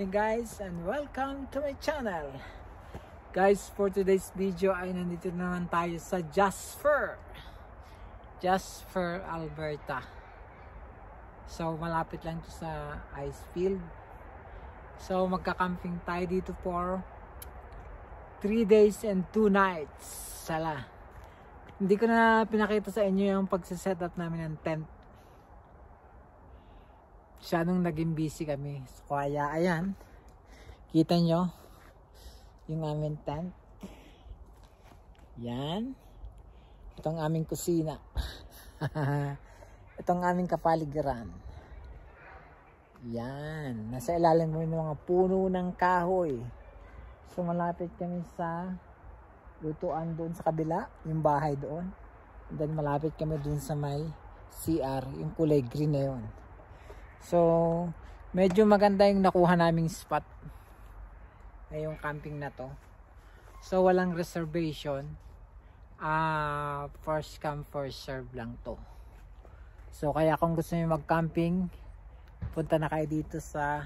morning guys and welcome to my channel. Guys, for today's video ay nandito naman tayo sa Jasper, Alberta. So malapit lang to sa ice field. So magka-camping tayo dito for 3 days and 2 nights. Sala. Hindi ko na pinakita sa inyo yung pagse-set up namin ng tent. Nung naging busy kami. So, kaya ayan, kita nyo yung aming tent. Yan. Itong aming kusina. Itong aming kapaligiran. Yan. Nasa ilalim mo yung mga puno ng kahoy. So malapit kami sa lutuan doon sa kabila, yung bahay doon. And then malapit kami doon sa may CR, yung kulay green na yun. So, medyo maganda yung nakuha naming spot ngayong camping na to. So, walang reservation. First come, first serve lang to. So, kaya kung gusto niyo mag-camping, punta na kayo dito sa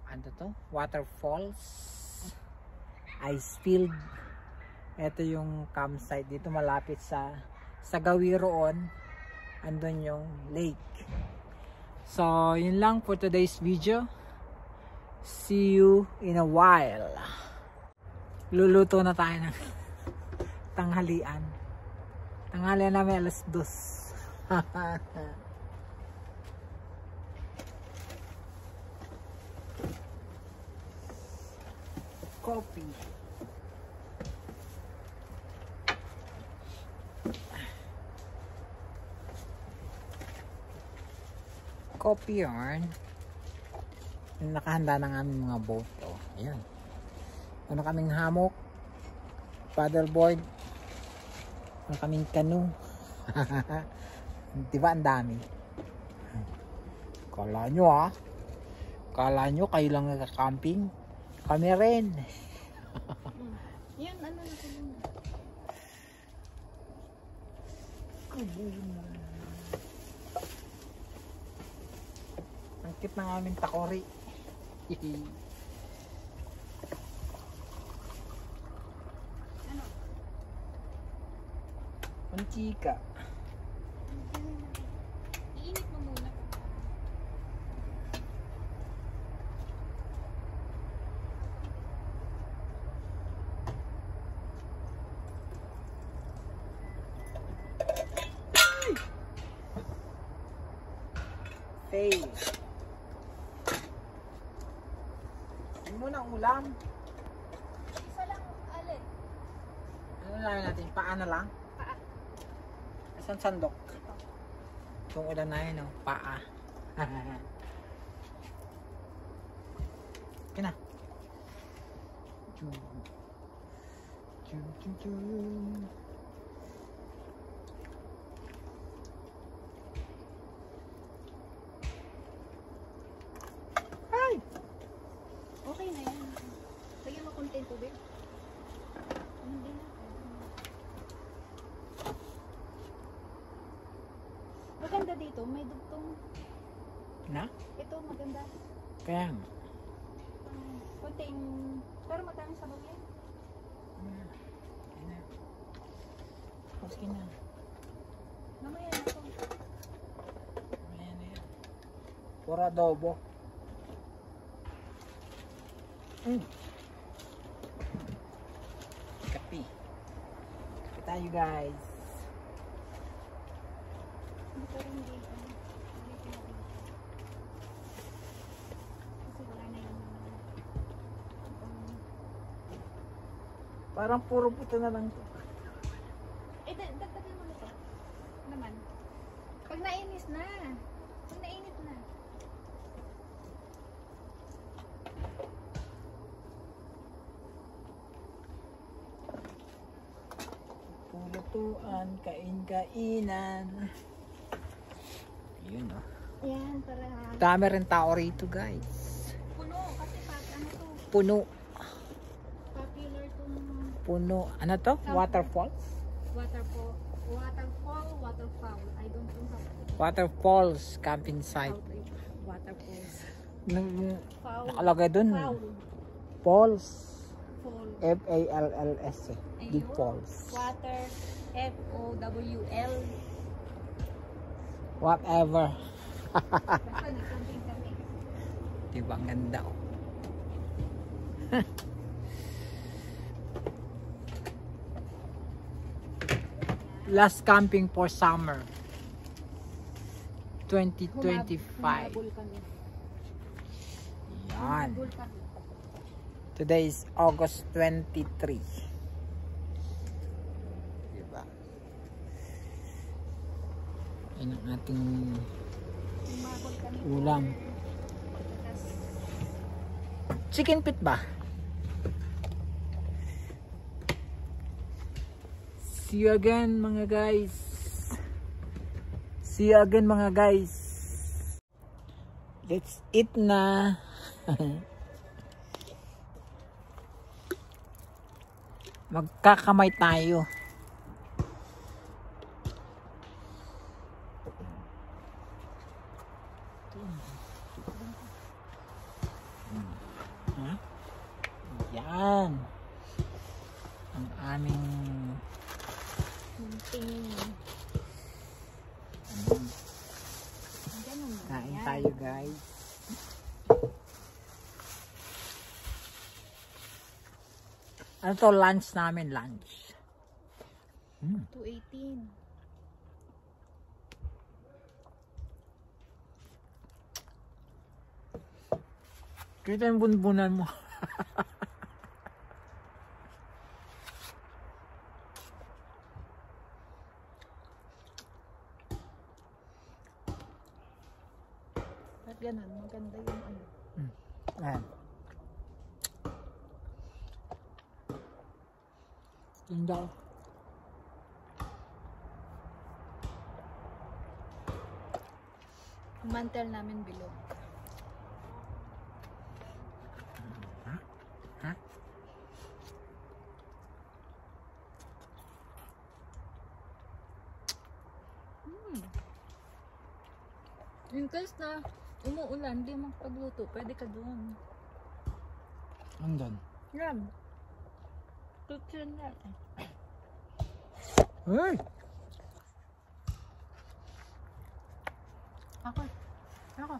ano to? Waterfalls, ice field. Ito yung campsite dito malapit sa Gawiroon. Andun yung lake. So, yun lang for today's video. See you in a while. Luluto na tayo ng tanghalian. Tanghalian namin alas 2. Coffee. Coffee yarn. Nakahanda ng aming mga boat. Oh, ayan. Ano kaming hammock, paddleboard, ano kaming canoe. Diba ang dami? Kala nyo kala nyo kayo lang nagka-camping? Kami rin. Yan, ano na muna. Ang cute ng aming takori. Ano? Ang chika. Iinit mo muna. Faye. Muna ang ulam. Isa lang, alin? Ano namin natin? Paa na lang? Paa. Asan sandok? Ito. Itong ulam na yun, no? Paa. Kina. Okay na yan. Lagyan mo konting tubig. Hindi na. Maganda dito. May dugtong. Na? Ito maganda. Kaya nga. Konting. Pero magkano sabaw yan? Tapos kina. Mamaya na ito. Ayan na yan. Pura adobo. Kapi. Kapi tayo guys. Ito rin dito. Kasi wala na yung Parang puro puto na lang to. eh, dagdagan mo nito. Naman. Pag nainis na. Pag nainit na. Pulutuan, kain-kainan. Yun o. Yan, para Dami rin tao rito guys. puno. Kasi ano to, Puno. popular tong Puno. Ano to? Waterfalls? waterfall. I don't know how to Waterfalls camping site. waterfalls. Foul. Nakalagay dun. Foul. Falls. Foul. F-A-L-L-S eh. Deep Ayun. Falls. Water. F-O-W-L. Whatever. Basta nag-camping kami. Diba ang ganda oh. Last camping for summer 2025. Humabol kami. Yan. Humabol kami. Today is August 23. Diba? Yan ang ating Humabol kami. ulam. Chicken pit ba? See you again mga guys. See you again mga guys. Let's eat na. Magkakamay tayo. Yan. Ang aming kain tayo guys. Ano to lunch namin? Lunch. 218. Kita yung bunbunan mo. At ganun, maganda yung ano. Ayan. Tinda ko. Mantel namin bilog. Ha? In case na umuulan, di makapagluto, pwede ka doon. Andun. Yan. Tutsin na. Hey! Ako. Ako.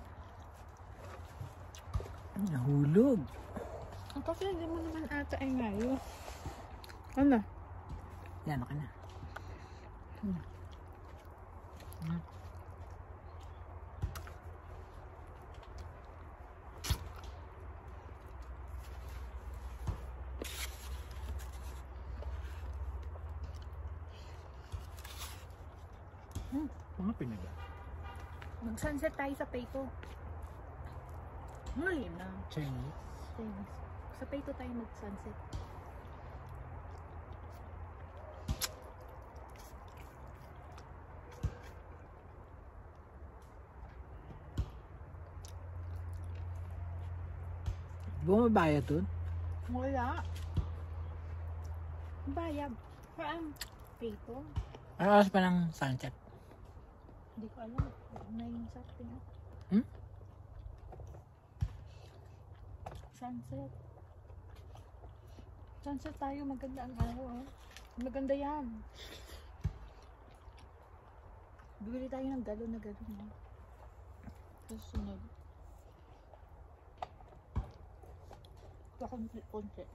Nahulog. Kasi hindi mo naman ata ay ngayon. Ano? Yan, okay na. Mga pinaga. Mag-sunset tayo sa Payto. Ngayon na. Chinese. Sa Payto tayo mag-sunset. Bumabayad dun? Wala. Bayad. Saan? Payto? Ano oras pa ng sunset? Hindi ko alam. 9 something. Sunset. Sunset tayo. Maganda ang araw. Maganda yan. Bibili tayo ng galon na galon. Susunod. Pakunti-kunti.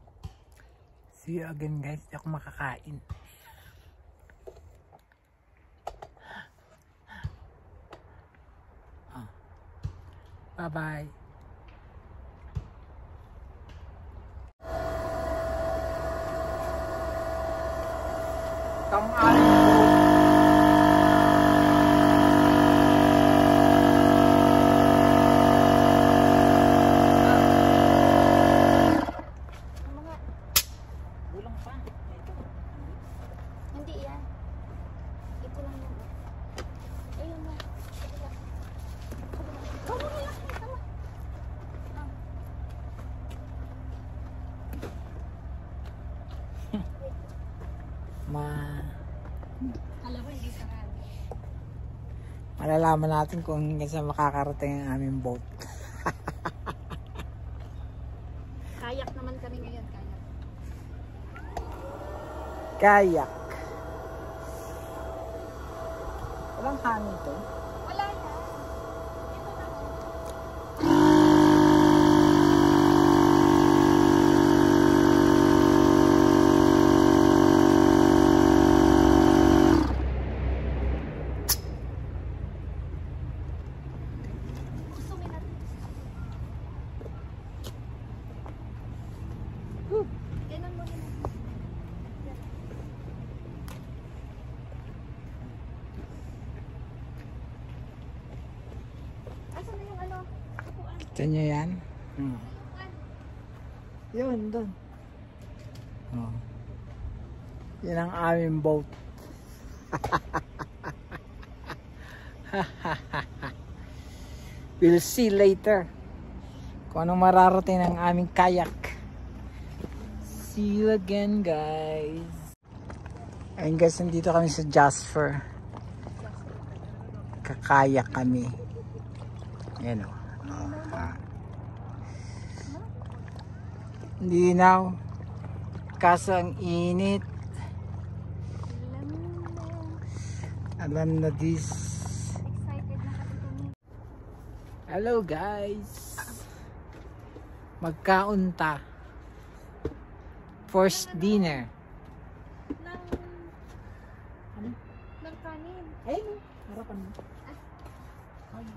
See you again guys. Hindi ako makakain. Bye-bye. Tong aling bulang pa. Hindi yan. Ito lang yan. Ayun na. Alam mo, hindi sarado. Malalaman natin kung hanggang sa makakarating ang aming boat. Kayak. Walang hangin to. Wala yan. Ito na. Kusungin natin. Inan mo na. Asan na yung ano? Upuan. Gusto nyo yan? Yun, doon. Oh. Yan ang aming boat. We'll see later kung anong mararating ng aming kayak. See you again, guys. Ayun guys, nandito kami sa Jasper. Kakayak kami. Ayan o. Hindi na. Kaso ang init. Alam na this. Excited na kasi kami. Hello guys. Magkaunta. First dinner. Ng kanin. Ay, harapan mo.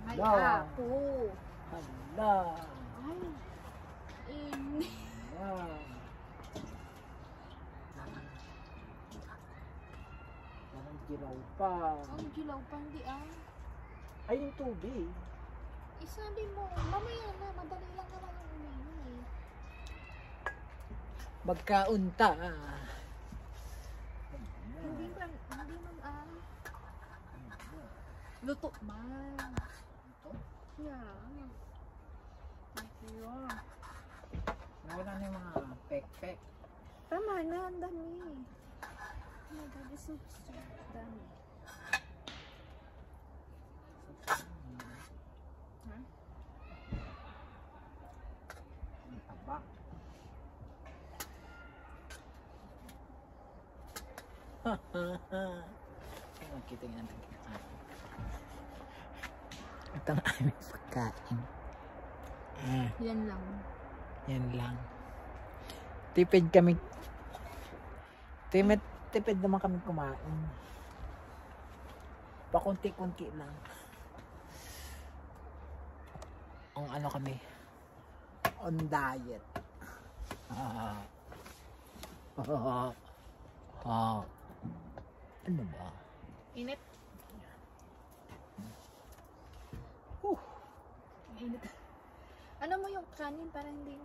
Ay, Hala. apo. Hala. Ay. In. Wow. Parang gilaw pa. Ang gilaw pa, hindi ah. Ay, yung tubig. Isabi mo, mamaya na, madali lang naman ang umayin eh. Magkaunta. Hindi man ah. Luto man. Luto? Yeah. Yeah. Nawala na yung mga pek-pek. Tama na, ang dami. Oh my God, it's so dami. Ha? Ang taba. Makita nga natin. Ito ang aming pagkain. Yan lang. Yan lang. Tipid kami. Tipid naman kami kumain. Pakunti-kunti lang. Ang ano kami. On diet. Ano ba? Init. Init. Ano mo yung kanin para hindi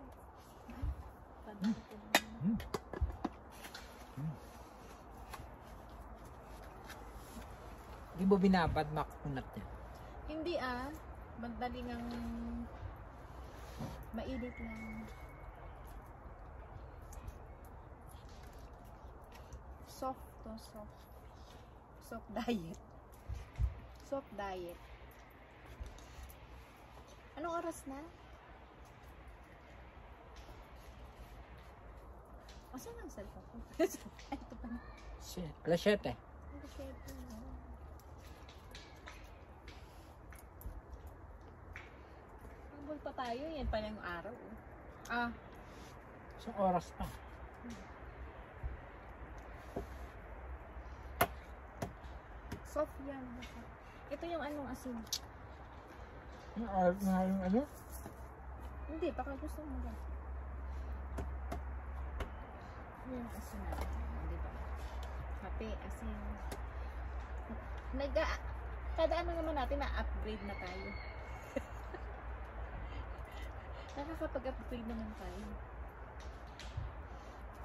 Di ba binabad makunat niya? Hindi ah. Madaling ang mainit lang. Soft to soft. Soft diet. Soft diet. Anong oras na? Asan ang cellphone ko? Ay, ito pa na. Alas 7. Ang syempre, no? Habol pa tayo. Yan pa yung araw. Oh. Ah. Isang oras pa. Soft yan. Ito yung anong asin. Yung oras na yung ano? Hindi, baka gusto mo ba? Yung asin natin. Di ba? Kape, asin. Kada ano naman natin na-upgrade na tayo. Nakakapag-upgrade naman tayo.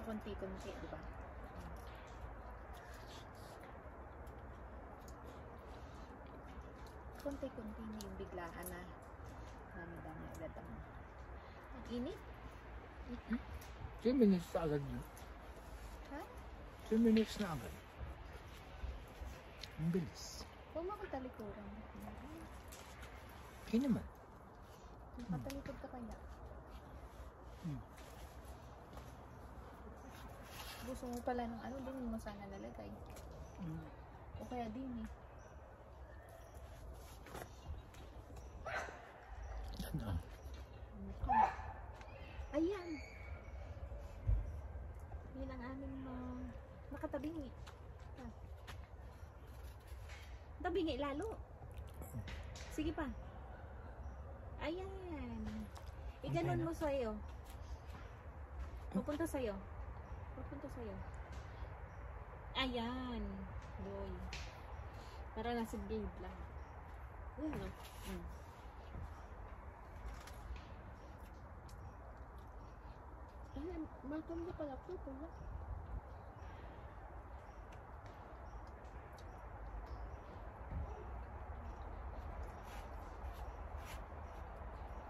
Kunti-kunti, di ba? Kunti-kunti na yung biglaan na dami-dami agad ang init. 2 minutes na agad yun. Ha? 2 minutes na agad. Ang bilis. Huwag makatalikuran. Okay naman. Matalikod ka kaya. gusto mo pala ng ano, din mo sana nalagay. O kaya din eh. Ano? Ayan. Yun ang aming nakatabingi. Tabingi lalo. Sige pa. Ayan. Iganon mo sa'yo. Papunta sa'yo. Papunta sa'yo. Ayan. Boy. Para nasa gate lang. Ayan o. Ayan. Matanda pala ito.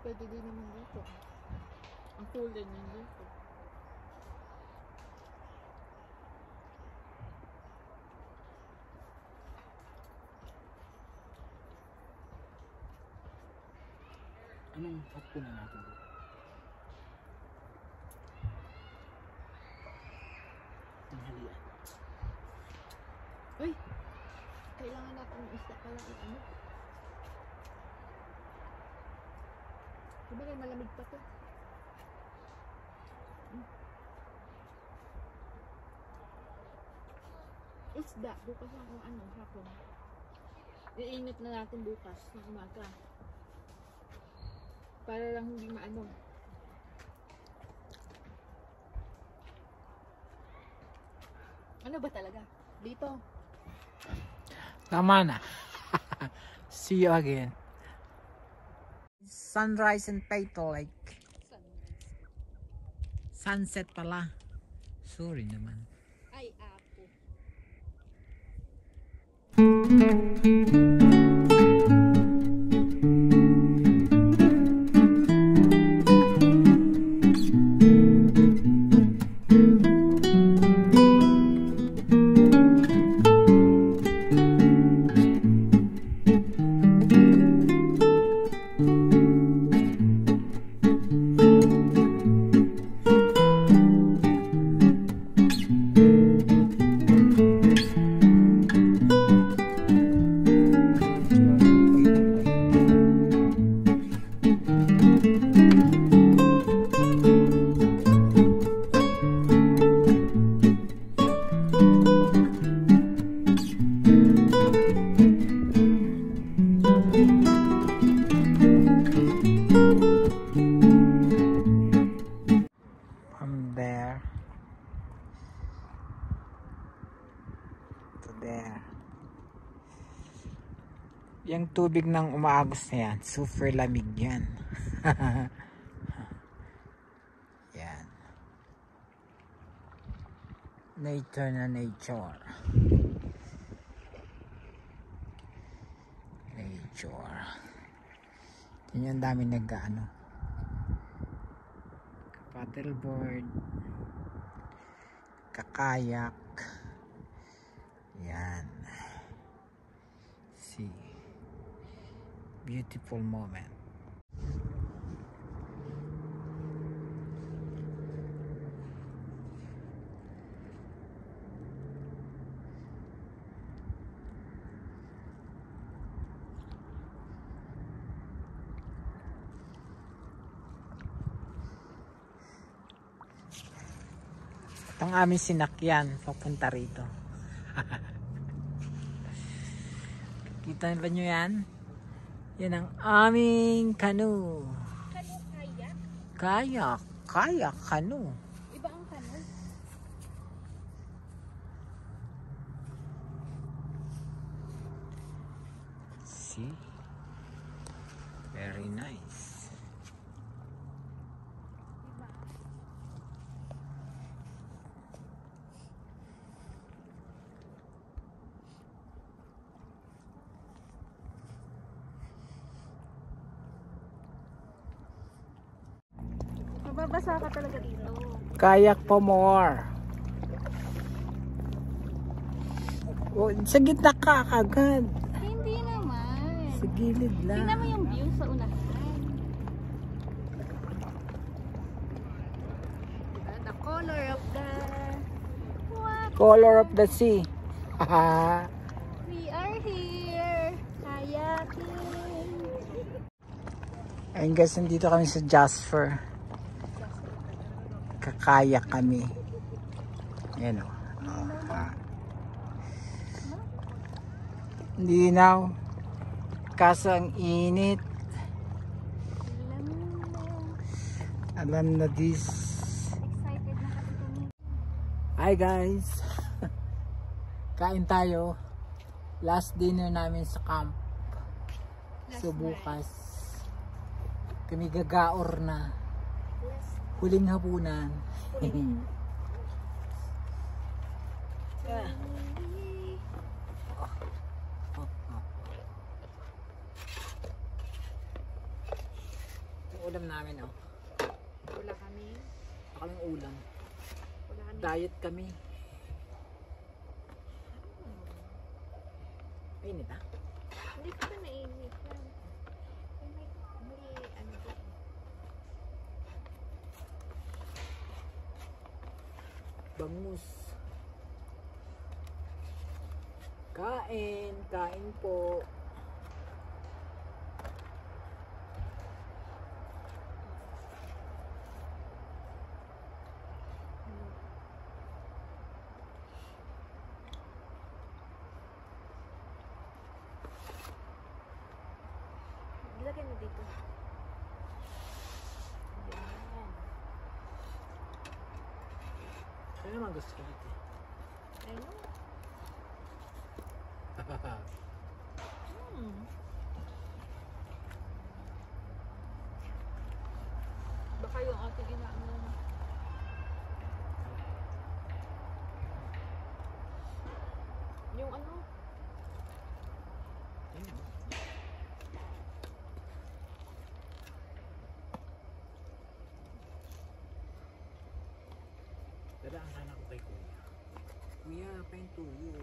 Pwede din naman dito. Ang kulay niya dito. Anong happo na natin dito? Tanghalian. Uy! Kailangan natin ng isda pala ano. Sabagay malamig pa to. Isda, bukas ang ano, hapon. Iinit na natin bukas ng umaga. Para lang hindi maano. Ano ba talaga? Dito. Tama na. See you again. Sunrise in Paito Lake. Sunset pala. Sorry naman. Ay, apo. From there to there. Yung tubig ng umaagos na yan, super lamig yan. Yan. Nature na nature. Nature. Yan yung dami nag-ano. Paddleboard, kakayak, yan. See, beautiful moment. Itong aming sinakyan papunta rito. Kita ba nyo yan? Yan ang aming canoe. Kano kayak? Kayak, canoe. Iba ang kano? See? Very nice. Mababasa ka talaga dito. Kayak pa more. Oh, sa gitna ka agad. Hindi naman. Sa gilid lang. Tingnan mo yung view sa unahan. Diba? The color of the Color of the sea. We are here. Kayaking. Ayun guys, nandito kami sa Jasper. Kakayak kami. Ayan o. Hindi na. Kaso ang init. Alam na this. Excited na kasi kami. Hi guys. Kain tayo. Last dinner namin sa camp. So bukas kami gagaor na. Huling hapunan. Yung ulam namin oh. Wala kami. Wala kaming ulam. Wala kami. Diet kami. Mainit ah. Hindi ko na nainit yan. May ano ba? Bangus. Kain. Kain po. Ilagay mo dito. Ano naman gusto ko dito? I know. Baka yung ating inaano. Yung ano? Dadaan sana ako kay Kuya. Kuya, paintuyo.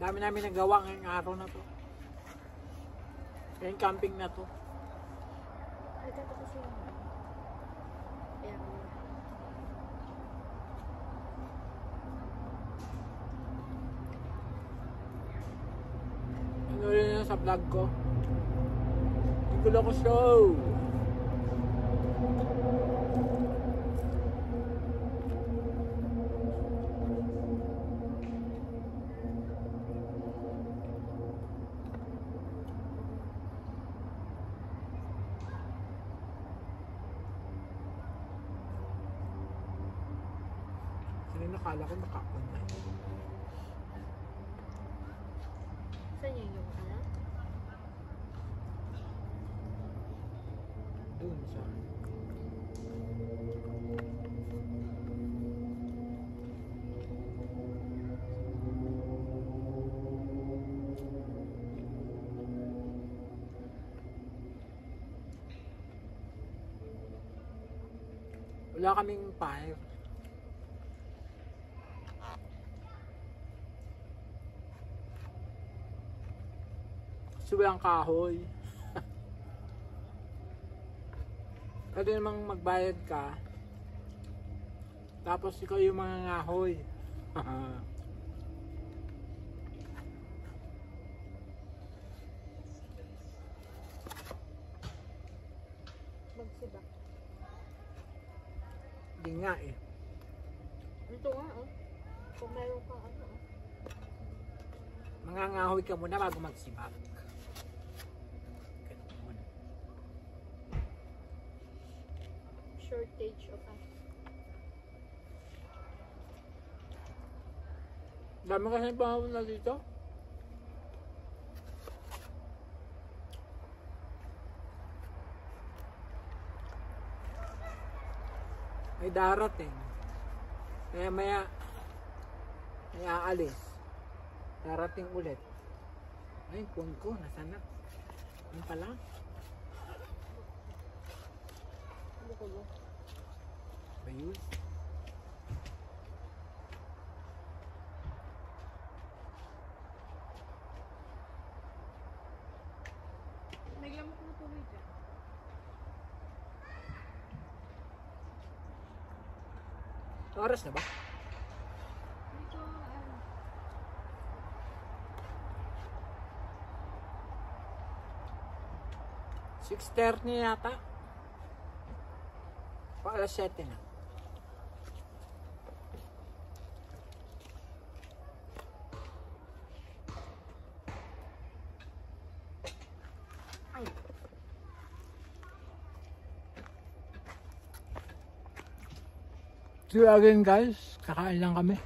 Dami namin nagawa ngayong araw na to. Ngayong camping na to. Ay, ito kasi yung ayan. Ano rin yan sa vlog ko? Tigol ako show! Nakala ko naka-online. Saan yun yung ano? Doon sa... Wala kaming fire. Walang kahoy. Pwede namang magbayad ka tapos ikaw yung mga ngahoy. Magsibak. Hindi nga eh. Ito nga oh. Kung meron kang ano oh. Mga ngahoy ka muna bago magsibak. Shortage of us. Dami kasi pahawin na dito. May darating. Kaya maya may aalis. Darating ulit. Ay, phone ko. Nasaan na? Ano pala? Ba yun? Naglamok mo tuloy dyan. Oras na ba? Dito, 6:30 yata. Pa alas 7 na. Ay. So again guys, kakain lang kami.